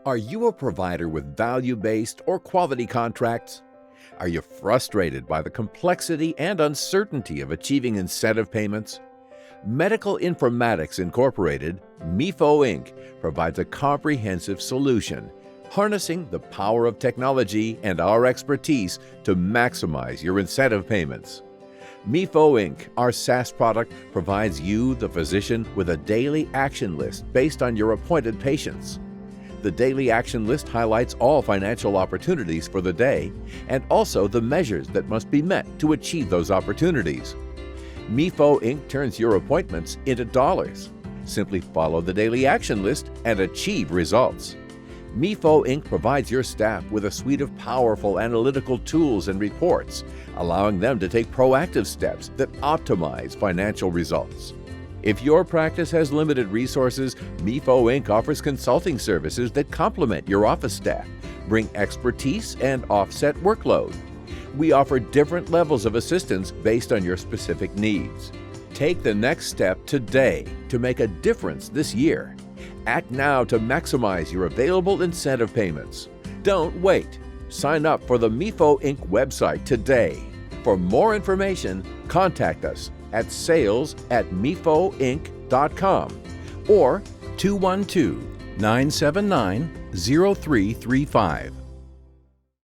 Are you a provider with value-based or quality contracts? Are you frustrated by the complexity and uncertainty of achieving incentive payments? Medical Informatics Incorporated, MIFOinc, provides a comprehensive solution, harnessing the power of technology and our expertise to maximize your incentive payments. MIFOinc, our SaaS product, provides you, the physician, with a daily action list based on your appointed patients. The daily action list highlights all financial opportunities for the day and also the measures that must be met to achieve those opportunities. MIFOinc turns your appointments into dollars. Simply follow the daily action list and achieve results. MIFOinc provides your staff with a suite of powerful analytical tools and reports, allowing them to take proactive steps that optimize financial results. If your practice has limited resources, MIFOinc offers consulting services that complement your office staff, bring expertise, and offset workload. We offer different levels of assistance based on your specific needs. Take the next step today to make a difference this year. Act now to maximize your available incentive payments. Don't wait. Sign up for the MIFOinc website today. For more information, contact us at sales@mifoinc.com or 212-979-0335.